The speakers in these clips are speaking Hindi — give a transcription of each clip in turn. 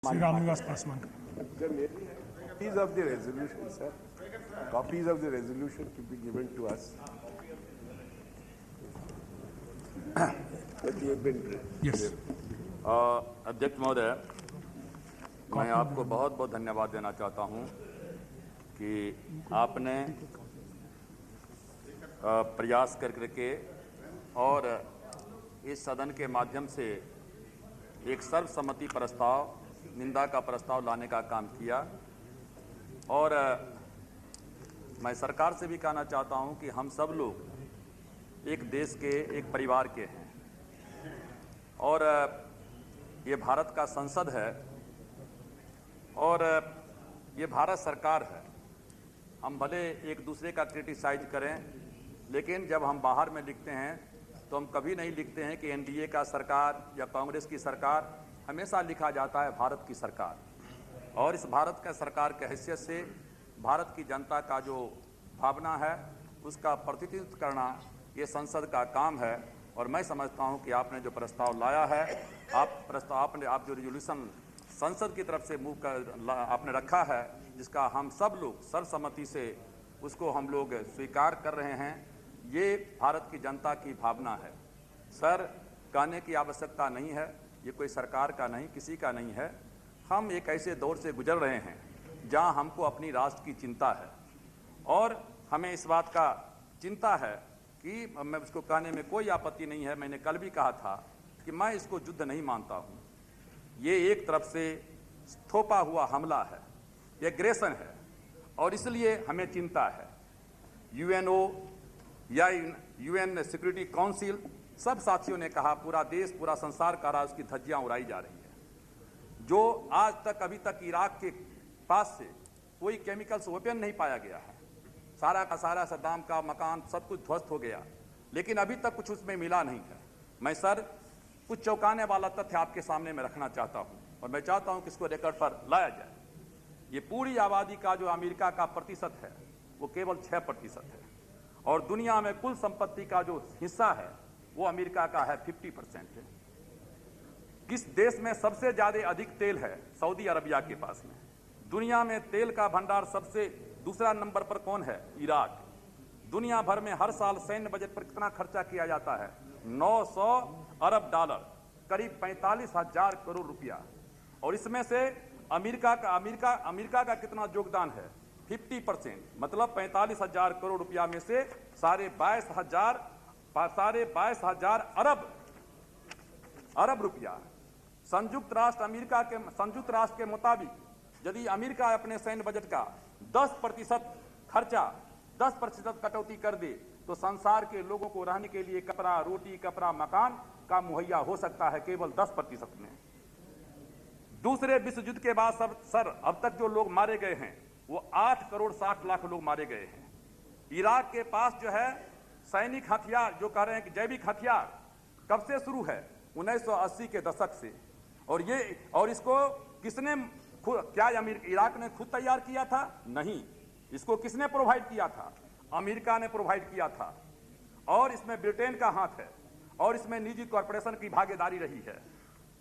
Sri Ramniwas Pasman. Copies of the resolution, sir. Copies of the resolution to be given to us. That you have been. Yes. अध्यक्ष महोदय, मैं आपको बहुत बहुत धन्यवाद देना चाहता हूं कि आपने प्रयास करके और इस सदन के माध्यम से एक सर्वसम्मति प्रस्ताव, निंदा का प्रस्ताव लाने का काम किया। और मैं सरकार से भी कहना चाहता हूं कि हम सब लोग एक देश के, एक परिवार के हैं और ये भारत का संसद है और ये भारत सरकार है। हम भले एक दूसरे का क्रिटिसाइज करें, लेकिन जब हम बाहर में लिखते हैं तो हम कभी नहीं लिखते हैं कि एनडीए का सरकार या कांग्रेस की सरकार, हमेशा लिखा जाता है भारत की सरकार। और इस भारत का सरकार के हैसियत से भारत की जनता का जो भावना है उसका प्रतिनिधित्व करना ये संसद का काम है। और मैं समझता हूं कि आपने जो प्रस्ताव लाया है, आप जो रिजोल्यूशन संसद की तरफ से मूव कर आपने रखा है, जिसका हम सब लोग सर्वसम्मति से उसको हम लोग स्वीकार कर रहे हैं, ये भारत की जनता की भावना है। सर, कहने की आवश्यकता नहीं है, ये कोई सरकार का नहीं, किसी का नहीं है। हम एक ऐसे दौर से गुजर रहे हैं जहां हमको अपनी राष्ट्र की चिंता है और हमें इस बात का चिंता है कि मैं उसको कहने में कोई आपत्ति नहीं है। मैंने कल भी कहा था कि मैं इसको युद्ध नहीं मानता हूं। ये एक तरफ से थोपा हुआ हमला है, एग्रेशन है और इसलिए हमें चिंता है। यूएनओ या यूएन सिक्योरिटी काउंसिल, सब साथियों ने कहा, पूरा देश, पूरा संसार का रहा, उसकी धज्जियां उड़ाई जा रही है। जो आज तक, अभी तक इराक के पास से कोई केमिकल्स वेपन नहीं पाया गया है। सारा का सारा सद्दाम का मकान सब कुछ ध्वस्त हो गया, लेकिन अभी तक कुछ उसमें मिला नहीं है। मैं सर कुछ चौंकाने वाला तथ्य आपके सामने में रखना चाहता हूं और मैं चाहता हूं कि इसको रिकॉर्ड पर लाया जाए। ये पूरी आबादी का जो अमेरिका का प्रतिशत है वो केवल 6% है और दुनिया में कुल संपत्ति का जो हिस्सा है वो अमेरिका का है 50% है। किस देश में सबसे ज्यादा अधिक तेल है? सऊदी अरबिया के पास में। दुनिया में तेल का भंडार सबसे दूसरा नंबर पर कौन है? इराक। दुनिया भर में हर साल सैन्य बजट पर कितना खर्चा किया जाता है? 900 अरब डॉलर, करीब 45,000 करोड़ रुपया। और इसमें से अमेरिका का कितना योगदान है? 50%, मतलब 45,000 करोड़ रुपया में से साढ़े 22,000 अरब रुपया। संयुक्त राष्ट्र के मुताबिक यदि अमेरिका अपने सैन्य बजट का 10% खर्चा, 10% कटौती कर दे तो संसार के लोगों को रहने के लिए कपड़ा, रोटी, कपड़ा, मकान का मुहैया हो सकता है केवल 10% में। दूसरे विश्व युद्ध के बाद सर अब तक जो लोग मारे गए हैं वो 8 करोड़ 60 लाख लोग मारे गए हैं। इराक के पास जो है सैनिक हथियार, जो कह रहे हैं कि जैविक हथियार, कब से शुरू है? 1980 के दशक से। और इसको किसने, क्या इराक ने खुद तैयार किया था? नहीं। इसको किसने प्रोवाइड किया था? अमेरिका ने प्रोवाइड किया था। और इसमें ब्रिटेन का हाथ है और इसमें निजी कॉरपोरेशन की भागीदारी रही है।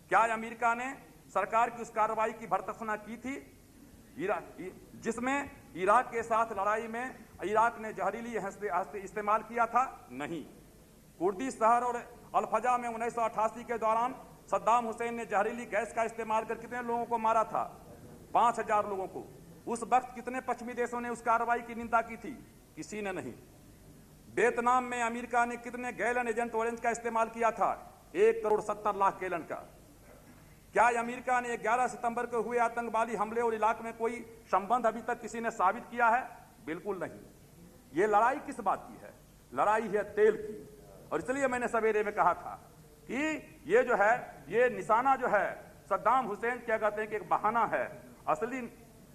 क्या अमेरिका ने सरकार की उस कार्रवाई की भर्त्सना की थी जिसमें इराक के साथ लड़ाई में इराक ने जहरीली हस्ते इस्तेमाल किया था? नहीं। कुर्दी शहर और अल-फजा में 1988 के दौरान सद्दाम हुसैन ने जहरीली गैस का इस्तेमाल कर कितने लोगों को मारा था? 5,000 लोगों को। उस वक्त कितने पश्चिमी देशों ने उस कार्रवाई की निंदा की थी? किसी ने नहीं। वियतनाम में अमेरिका ने कितने गैलन एजेंट ऑरेंज का इस्तेमाल किया था? 1 करोड़ 70 लाख गैलन का। क्या अमेरिका ने 11 सितंबर को हुए आतंकवादी हमले और इलाके में कोई संबंध अभी तक किसी ने साबित किया है? बिल्कुल नहीं। ये लड़ाई किस बात की है? लड़ाई है तेल की। और इसलिए मैंने सवेरे में कहा था कि ये जो है, ये निशाना जो है सद्दाम हुसैन, क्या कहते हैं कि एक बहाना है, असली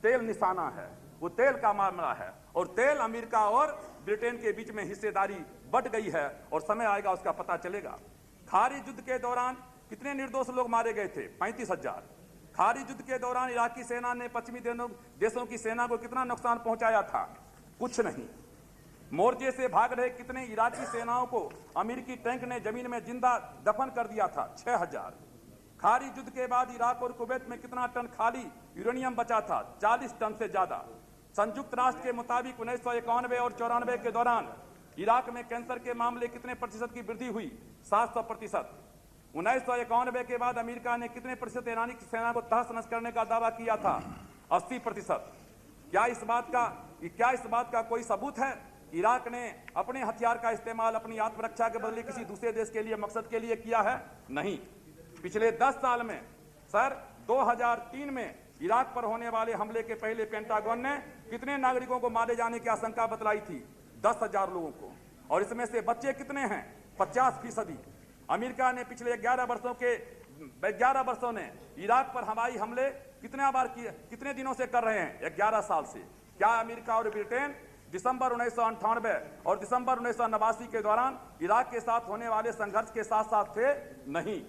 तेल निशाना है। वो तेल का मामला है और तेल अमेरिका और ब्रिटेन के बीच में हिस्सेदारी बढ़ गई है और समय आएगा उसका पता चलेगा। खारिज युद्ध के दौरान कितने निर्दोष लोग मारे गए थे? 35,000। खारिज युद्ध के दौरान इराकी सेना ने पश्चिमी देशों की सेना को कितना नुकसान पहुंचाया था? कुछ नहीं। मोर्चे से भाग रहे कितने इराकी सेनाओं को अमेरिकी टैंक ने जमीन में जिंदा दफन कर दिया था? 6,000। खारी युद्ध के बाद इराक और कुवैत में कितना टन खाली यूरेनियम बचा था? 40 टन से ज्यादा। संयुक्त राष्ट्र के मुताबिक 1991 और 94 के दौरान इराक में कैंसर के मामले कितने प्रतिशत की वृद्धि हुई? 700%। 1991 के बाद अमेरिका ने कितने प्रतिशत ईरानी सेना को तहस नहस करने का दावा किया था? 80%। क्या इस बात का कोई सबूत है? इराक ने अपने हथियार का इस्तेमाल अपनी आत्मरक्षा के बदले किसी दूसरे देश के लिए मकसद के लिए किया है? नहीं। पिछले 10 साल में सर 2003 में इराक पर होने वाले हमले के पहले पेंटागन ने कितने नागरिकों को मारे जाने की आशंका बतलाई थी? 10,000 लोगों को। और इसमें से बच्चे कितने हैं? 50%। अमेरिका ने पिछले 11 वर्षों ने इराक पर हवाई हमले कितने बार किए? कितने दिनों से कर रहे हैं? 11 साल से। क्या अमेरिका और ब्रिटेन दिसंबर 1998 और दिसंबर 1989 के दौरान इराक के साथ होने वाले संघर्ष के साथ साथ थे? नहीं।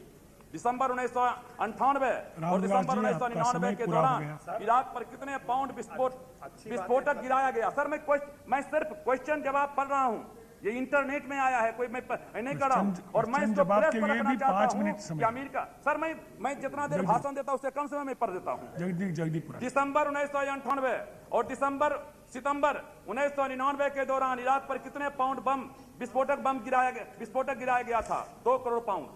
दिसंबर 1998 और दिसंबर 1999 के दौरान इराक पर कितने पाउंड विस्फोटक गिराया गया? सर मैं सिर्फ क्वेश्चन जवाब पढ़ रहा हूं, ये इंटरनेट में आया है, कोई मैं नहीं कर रहा हूं। और मैं इसको प्रेस पर रखना चाहता हूं कि अमेरिका सर मैं जितना देर भाषण देता हूं उससे कम समय में पढ़ देता हूं। दिसंबर 1998 और सितंबर 1999 के दौरान इराक पर कितने पाउंड विस्फोटक गिराया गया था? 2 करोड़ पाउंड।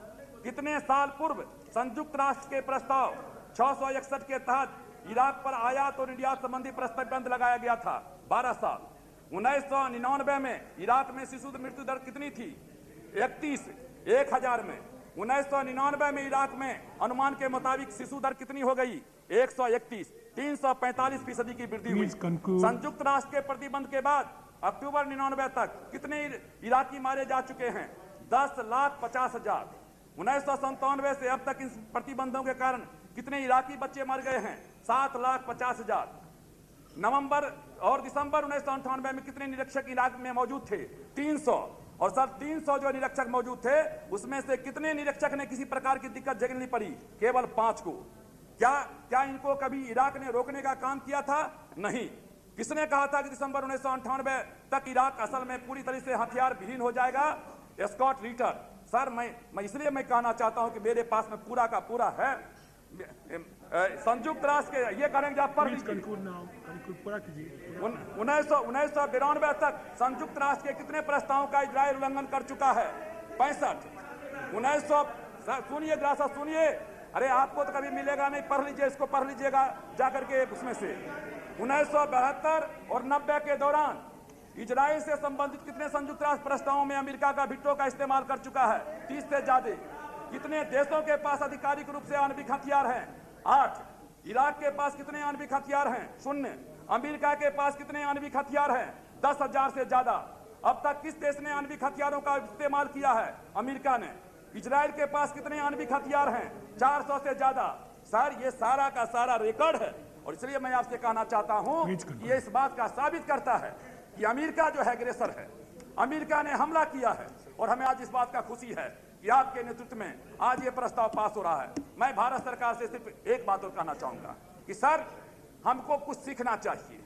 कितने साल पूर्व संयुक्त राष्ट्र के प्रस्ताव 661 के तहत इराक पर आयात और निर्यात संबंधी प्रतिबंध लगाया गया था? 12 साल। 1999 में इराक में शिशु मृत्यु दर कितनी थी? 1000 में। 1999 में इराक में अनुमान के मुताबिक शिशु दर कितनी हो गई? 131। 345% की वृद्धि हुई। संयुक्त राष्ट्र के प्रतिबंध के बाद अक्टूबर 99 तक कितने इराकी मारे जा चुके हैं? 10,50,000। 1997 से अब तक इन प्रतिबंधों के कारण कितने इराकी बच्चे मर गए हैं? 7,50,000। नवंबर और दिसंबर 1998 में कितने निरीक्षक इराक में मौजूद थे? 300। और सर 300 जो निरीक्षक मौजूद थे उसमें से कितने निरीक्षक ने किसी प्रकार की दिक्कत झेलनी पड़ी? केवल 5 को। क्या इनको कभी इराक ने रोकने का काम किया था? नहीं। किसने कहा था कि दिसंबर 1998 तक इराक असल में पूरी तरह से हथियार विहीन हो जाएगा? Scott Ritter. सर मैं इसलिए कहना चाहता हूं कि मेरे पास में पूरा का पूरा है। संयुक्त राष्ट्र के ये करेंगे आप पढ़ लीजिए। 1992 तक संयुक्त राष्ट्र के कितने प्रस्तावों का इजराइल उल्लंघन कर चुका है? 65। 1900 सुनिए जरा सा सुनिए। अरे आपको तो कभी मिलेगा नहीं, पढ़ लीजिए, इसको पढ़ लीजिएगा जाकर के उसमें से। 1972 और 90 के दौरान इजराइल से संबंधित कितने संयुक्त राष्ट्र प्रस्तावों में अमेरिका का वीटो का इस्तेमाल कर चुका है? 30 से ज्यादा। कितने देशों के पास आधिकारिक रूप से आणविक हथियार हैं? 8। इराक के पास कितने आणविक हथियार हैं? 0। अमेरिका के पास कितने आणविक हथियार हैं? 10,000 से ज्यादा। अब तक किस देश ने आणविक हथियारों का इस्तेमाल किया है? अमेरिका ने। इजराइल के पास कितने आणविक हथियार हैं? 400 से ज्यादा। सर ये सारा का सारा रिकॉर्ड है और इसलिए मैं आपसे कहना चाहता हूं कि ये इस बात का साबित करता है कि अमेरिका जो है अग्रेसर है। अमेरिका ने हमला किया है और हमें आज इस बात का खुशी है कि आपके नेतृत्व में आज ये प्रस्ताव पास हो रहा है। मैं भारत सरकार से सिर्फ एक बात और कहना चाहूंगा कि सर हमको कुछ सीखना चाहिए।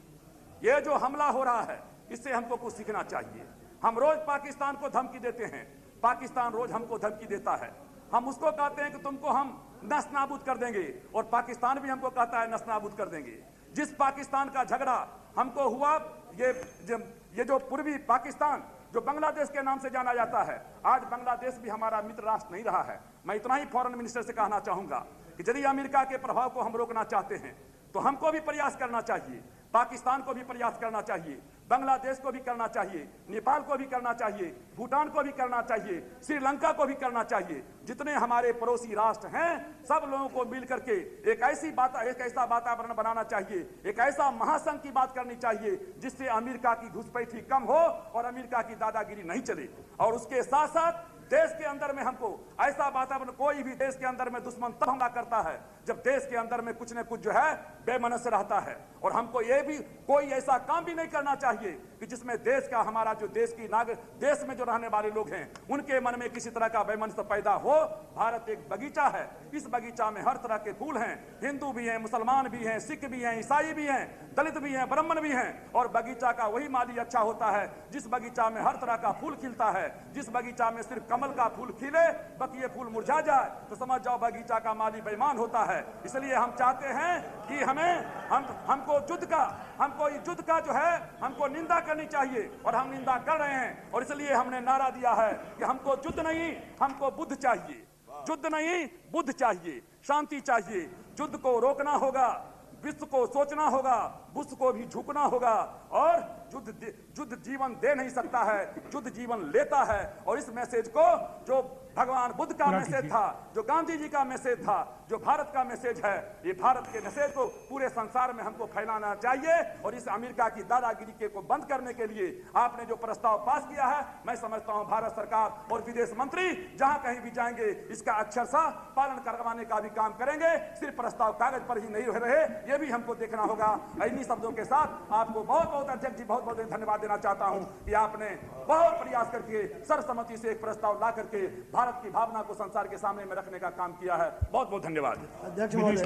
ये जो हमला हो रहा है इससे हमको कुछ सीखना चाहिए। हम रोज पाकिस्तान को धमकी देते हैं, पाकिस्तान रोज हमको धमकी देता है। हम उसको कहते हैं कि तुमको हम नस नाबूद कर देंगे और पाकिस्तान भी हमको कहता है नस नाबूद कर देंगे। जिस पाकिस्तान का झगड़ा हमको हुआ, ये जो पूर्वी पाकिस्तान जो बांग्लादेश के नाम से जाना जाता है, आज बांग्लादेश भी हमारा मित्र राष्ट्र नहीं रहा है। मैं इतना ही फॉरेन मिनिस्टर से कहना चाहूंगा कि यदि अमेरिका के प्रभाव को हम रोकना चाहते हैं तो हमको भी प्रयास करना चाहिए, पाकिस्तान को भी प्रयास करना चाहिए, बांग्लादेश को भी करना चाहिए, नेपाल को भी करना चाहिए, भूटान को भी करना चाहिए, श्रीलंका को भी करना चाहिए। जितने हमारे पड़ोसी राष्ट्र हैं सब लोगों को मिल करके एक ऐसा वातावरण बनाना चाहिए, एक ऐसा महासंघ की बात करनी चाहिए जिससे अमेरिका की घुसपैठी कम हो और अमेरिका की दादागिरी नहीं चले। और उसके साथ साथ देश के अंदर में हमको ऐसा वातावरण, कोई भी देश के अंदर में दुश्मन तब हमला करता है जब देश के अंदर में कुछ न कुछ जो है बेमनस रहता है। और हमको ये भी कोई ऐसा काम भी नहीं करना चाहिए कि जिसमें देश का हमारा जो देश की देश में जो रहने वाले लोग हैं उनके मन में किसी तरह का बेमनस पैदा हो। भारत एक बगीचा है, इस बगीचा में हर तरह के फूल हैं, हिंदू भी हैं, मुसलमान भी हैं, सिख भी हैं, ईसाई भी हैं, दलित भी हैं, ब्राह्मण भी हैं। और बगीचा का वही माली अच्छा होता है जिस बगीचा में हर तरह का फूल खिलता है। जिस बगीचा में सिर्फ कमल का फूल खिले बाकी ये फूल मुरझा जाए तो समझ जाओ बगीचा का माली बेईमान होता है। इसलिए हम चाहते हैं कि हमको युद्ध का जो है हमको निंदा करनी चाहिए और हम निंदा कर रहे हैं। और इसलिए हमने नारा दिया है कि हमको युद्ध नहीं, हमको बुद्ध चाहिए। युद्ध नहीं, बुद्ध चाहिए, शांति चाहिए। युद्ध को रोकना होगा, विश्व को सोचना होगा, बुश को भी झुकना होगा। और युद्ध जीवन दे नहीं सकता है, युद्ध जीवन लेता है। और इस मैसेज को जो भगवान बुद्ध का मैसेज था, जो गांधी जी का मैसेज था, जो भारत का मैसेज है, ये भारत के मैसेज को पूरे संसार में हमको फैलाना चाहिए। और इस अमेरिका की दादागिरी के को बंद करने के लिए आपने जो प्रस्ताव पास किया है, मैं समझता हूं भारत सरकार और विदेश मंत्री जहां कहीं भी जाएंगे इसका अक्षर सा पालन करवाने का भी काम करेंगे। सिर्फ प्रस्ताव कागज पर ही नहीं रहे, ये भी हमको देखना होगा। इन्हीं शब्दों के साथ आपको बहुत बहुत अध्यक्ष जी बहुत बहुत धन्यवाद देना चाहता हूं कि आपने बहुत प्रयास करके सर्वसम्मति से एक प्रस्ताव ला करके भारत की भावना को संसार के सामने में रखने का काम किया है। बहुत बहुत धन्यवाद। अध्यक्ष महोदय।